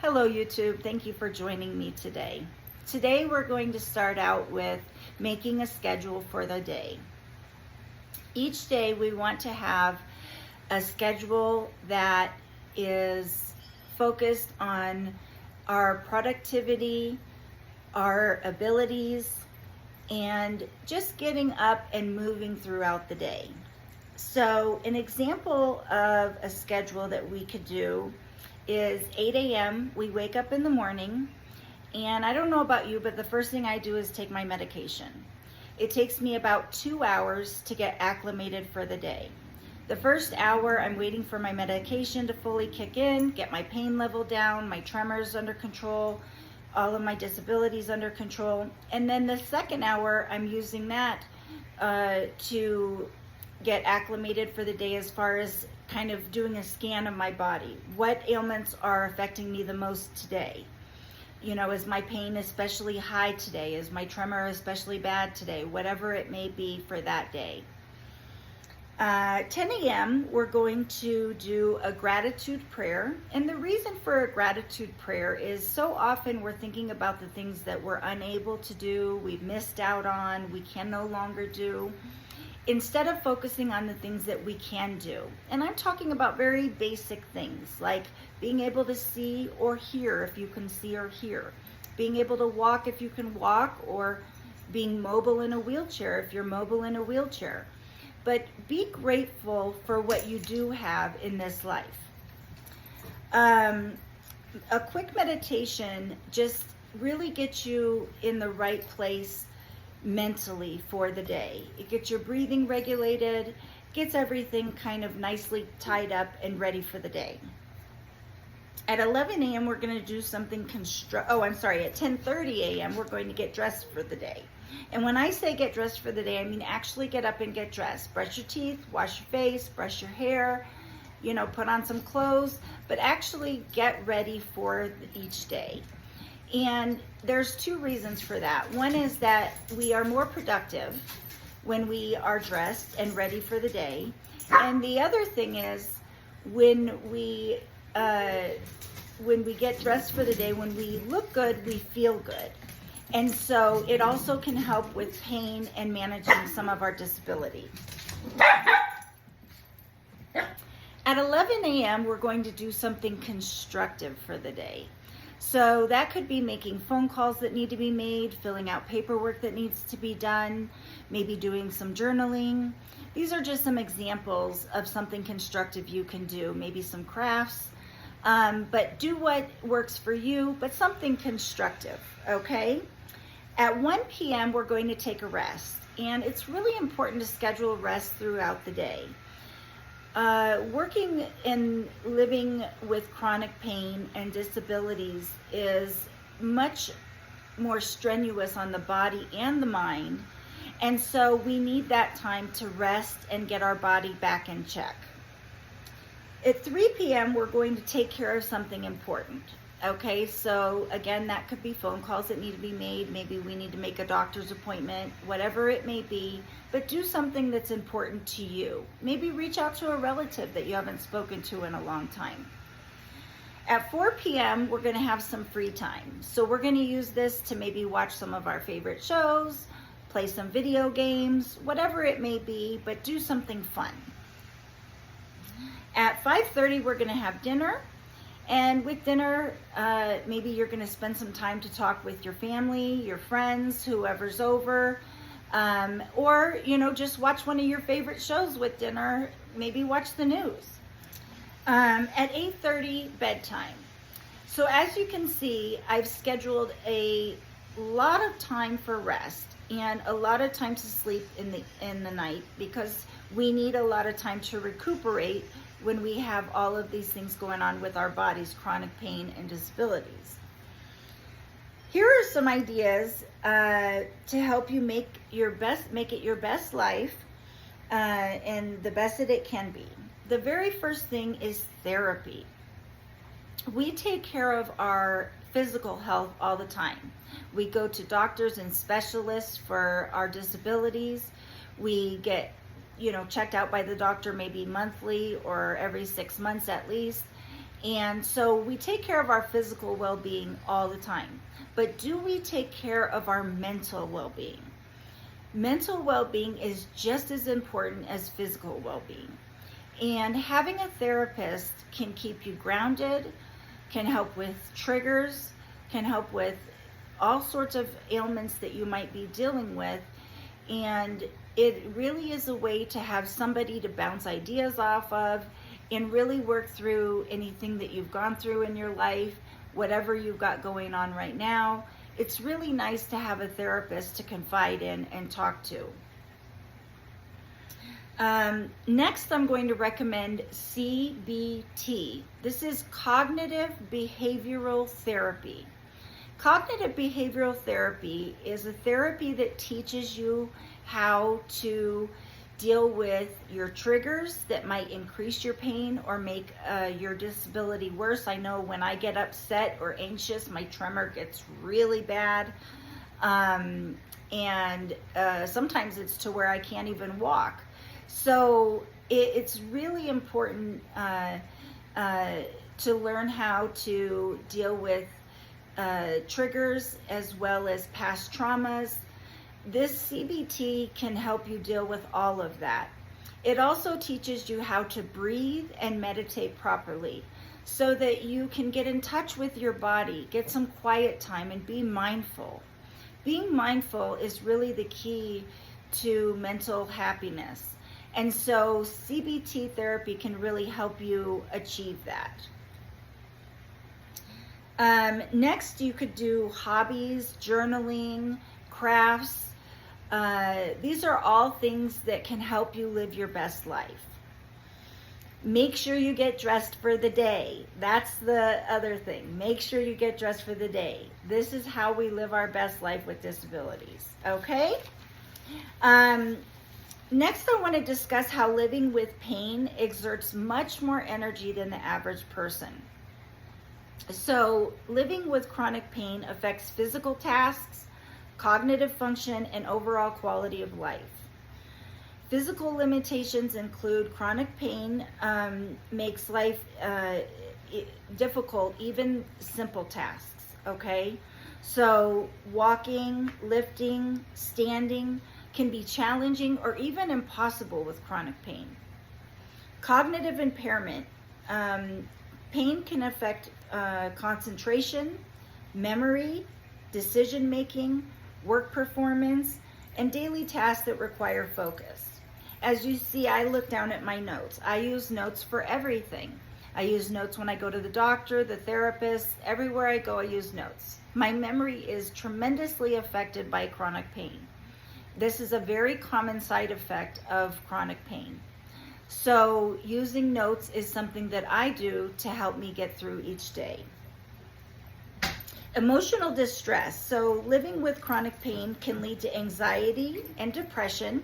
Hello YouTube, thank you for joining me today. Today we're going to start out with making a schedule for the day. Each day we want to have a schedule that is focused on our productivity, our abilities, and just getting up and moving throughout the day. So an example of a schedule that we could do is 8 a.m. We wake up in the morning, and I don't know about you, but the first thing I do is take my medication. It takes me about 2 hours to get acclimated for the day. The first hour, I'm waiting for my medication to fully kick in, get my pain level down, my tremors under control, all of my disabilities under control. And then the second hour, I'm using that to get acclimated for the day, as far as kind of doing a scan of my body. What ailments are affecting me the most today? You know, is my pain especially high today? Is my tremor especially bad today? Whatever it may be for that day. 10 a.m. we're going to do a gratitude prayer. And the reason for a gratitude prayer is so often we're thinking about the things that we're unable to do, we've missed out on, we can no longer do, instead of focusing on the things that we can do. And I'm talking about very basic things like being able to see or hear if you can see or hear, being able to walk if you can walk, or being mobile in a wheelchair if you're mobile in a wheelchair. But be grateful for what you do have in this life. A quick meditation just really gets you in the right place mentally for the day. It gets your breathing regulated, gets everything kind of nicely tied up and ready for the day. At 11 a.m. we're going to do something at 10:30 a.m. we're going to get dressed for the day. And when I say get dressed for the day, I mean actually get up and get dressed. Brush your teeth, wash your face, brush your hair, put on some clothes, but actually get ready for each day. And there's two reasons for that. One is that we are more productive when we are dressed and ready for the day. And the other thing is when we get dressed for the day, when we look good, we feel good. And so it also can help with pain and managing some of our disability. At 11 a.m., we're going to do something constructive for the day. So that could be making phone calls that need to be made, filling out paperwork that needs to be done, maybe doing some journaling. These are just some examples of something constructive you can do, maybe some crafts, but do what works for you, but something constructive, okay? At 1 p.m., we're going to take a rest, and it's really important to schedule rest throughout the day. Working and living with chronic pain and disabilities is much more strenuous on the body and the mind, and so we need that time to rest and get our body back in check. At 3 p.m. we're going to take care of something important. Okay, so again, that could be phone calls that need to be made. Maybe we need to make a doctor's appointment, whatever it may be, but do something that's important to you. Maybe reach out to a relative that you haven't spoken to in a long time. At 4 p.m., we're going to have some free time. So we're going to use this to maybe watch some of our favorite shows, play some video games, whatever it may be, but do something fun. At 5:30, we're going to have dinner. And with dinner, maybe you're going to spend some time to talk with your family, your friends, whoever's over, or, just watch one of your favorite shows with dinner, maybe watch the news. At 8:30, bedtime. So as you can see, I've scheduled a lot of time for rest and a lot of time to sleep in the night, because we need a lot of time to recuperate when we have all of these things going on with our bodies, chronic pain and disabilities. Here are some ideas to help you make it your best life and the best that it can be. The very first thing is therapy. We take care of our physical health all the time. We go to doctors and specialists for our disabilities. We get checked out by the doctor maybe monthly or every 6 months at least. And so we take care of our physical well-being all the time, but do we take care of our mental well-being? Mental well-being is just as important as physical well-being. And having a therapist can keep you grounded, can help with triggers, can help with all sorts of ailments that you might be dealing with. And it really is a way to have somebody to bounce ideas off of and really work through anything that you've gone through in your life, whatever you've got going on right now. It's really nice to have a therapist to confide in and talk to. Next, I'm going to recommend CBT. This is cognitive behavioral therapy. Cognitive behavioral therapy is a therapy that teaches you how to deal with your triggers that might increase your pain or make your disability worse. I know when I get upset or anxious, my tremor gets really bad. And sometimes it's to where I can't even walk. So it's really important to learn how to deal with triggers as well as past traumas. This CBT can help you deal with all of that. It also teaches you how to breathe and meditate properly so that you can get in touch with your body, get some quiet time, and be mindful. Being mindful is really the key to mental happiness. And so CBT therapy can really help you achieve that. Next, you could do hobbies, journaling, crafts. These are all things that can help you live your best life. Make sure you get dressed for the day. That's the other thing. Make sure you get dressed for the day. This is how we live our best life with disabilities. Okay? Next, I want to discuss how living with pain exerts much more energy than the average person. So, living with chronic pain affects physical tasks, cognitive function, and overall quality of life. Physical limitations include chronic pain makes life difficult, even simple tasks, okay? So walking, lifting, standing can be challenging or even impossible with chronic pain. Cognitive impairment. Pain can affect concentration, memory, decision making, work performance, and daily tasks that require focus. As you see, I look down at my notes. I use notes for everything. I use notes when I go to the doctor, the therapist, everywhere I go, I use notes. My memory is tremendously affected by chronic pain. This is a very common side effect of chronic pain. So using notes is something that I do to help me get through each day. Emotional distress. So living with chronic pain can lead to anxiety and depression,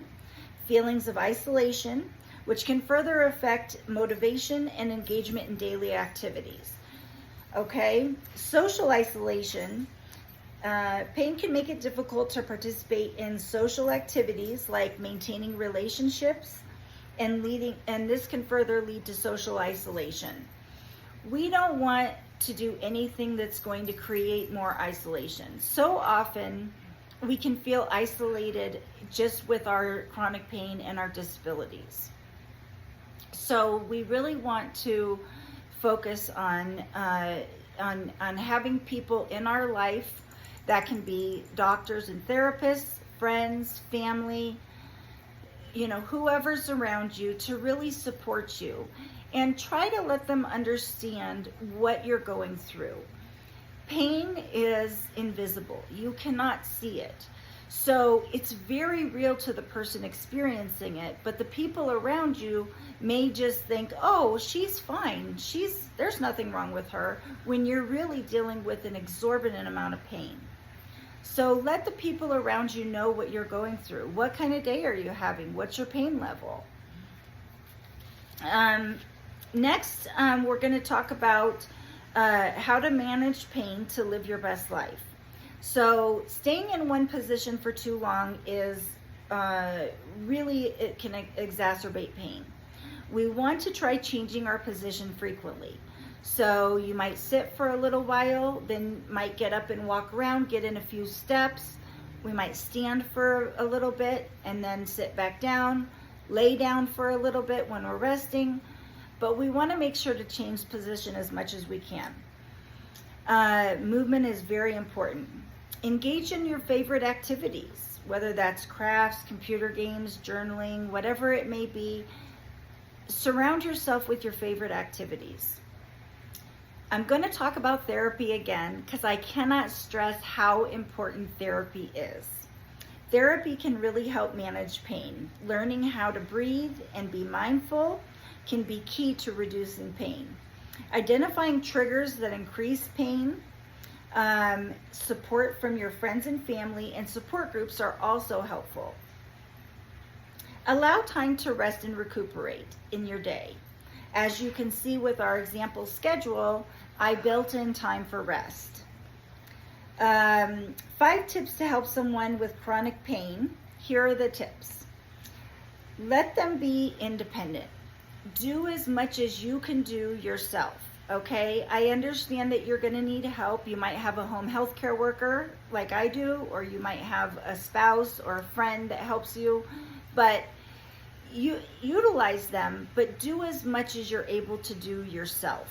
feelings of isolation, which can further affect motivation and engagement in daily activities. Okay, social isolation. Pain can make it difficult to participate in social activities like maintaining relationships and this can further lead to social isolation. We don't want to do anything that's going to create more isolation. So often we can feel isolated just with our chronic pain and our disabilities. So we really want to focus on having people in our life that can be doctors and therapists, friends, family, whoever's around you, to really support you and try to let them understand what you're going through. Pain is invisible. You cannot see it. So it's very real to the person experiencing it, but the people around you may just think, oh, she's fine. There's nothing wrong with her, when you're really dealing with an exorbitant amount of pain. So let the people around you know what you're going through. What kind of day are you having? What's your pain level? Next, we're going to talk about how to manage pain to live your best life. So staying in one position for too long is it can exacerbate pain. We want to try changing our position frequently. So you might sit for a little while, then might get up and walk around, get in a few steps. We might stand for a little bit and then sit back down, lay down for a little bit when we're resting, but we want to make sure to change position as much as we can. Movement is very important. Engage in your favorite activities, whether that's crafts, computer games, journaling, whatever it may be. Surround yourself with your favorite activities. I'm going to talk about therapy again because I cannot stress how important therapy is. Therapy can really help manage pain. Learning how to breathe and be mindful can be key to reducing pain. Identifying triggers that increase pain, support from your friends and family, and support groups are also helpful. Allow time to rest and recuperate in your day. As you can see with our example schedule, I built in time for rest. 5 tips to help someone with chronic pain. Here are the tips. Let them be independent. Do as much as you can do yourself, okay? I understand that you're going to need help. You might have a home health care worker like I do, or you might have a spouse or a friend that helps you, but you utilize them, but do as much as you're able to do yourself.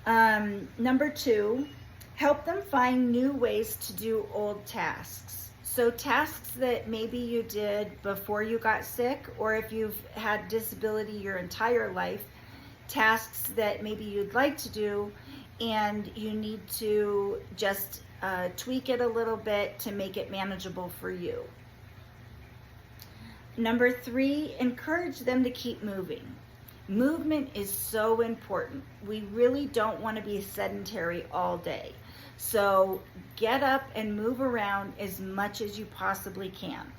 Number 2, help them find new ways to do old tasks. So tasks that maybe you did before you got sick, or if you've had disability your entire life, tasks that maybe you'd like to do and you need to just tweak it a little bit to make it manageable for you. Number 3, encourage them to keep moving. Movement is so important. We really don't want to be sedentary all day. So get up and move around as much as you possibly can.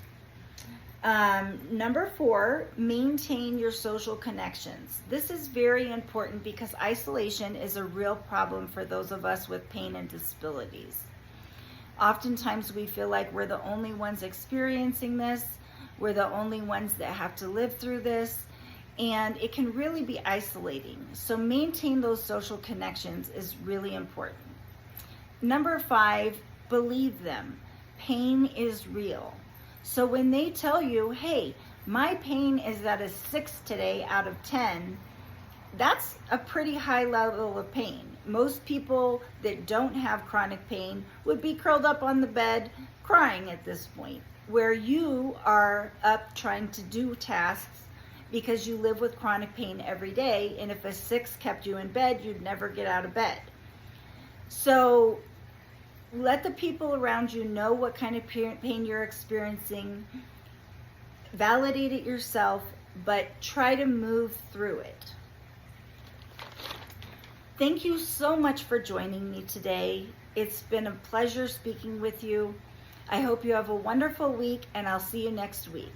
Number 4, maintain your social connections. This is very important because isolation is a real problem for those of us with pain and disabilities. Oftentimes we feel like we're the only ones experiencing this. We're the only ones that have to live through this, and it can really be isolating. So maintain those social connections is really important. Number 5, believe them. Pain is real. So when they tell you, hey, my pain is at a 6 today out of 10, that's a pretty high level of pain. Most people that don't have chronic pain would be curled up on the bed crying at this point, where you are up trying to do tasks because you live with chronic pain every day, and if a 6 kept you in bed, you'd never get out of bed. So let the people around you know what kind of pain you're experiencing. Validate it yourself, but try to move through it. Thank you so much for joining me today. It's been a pleasure speaking with you. I hope you have a wonderful week, and I'll see you next week.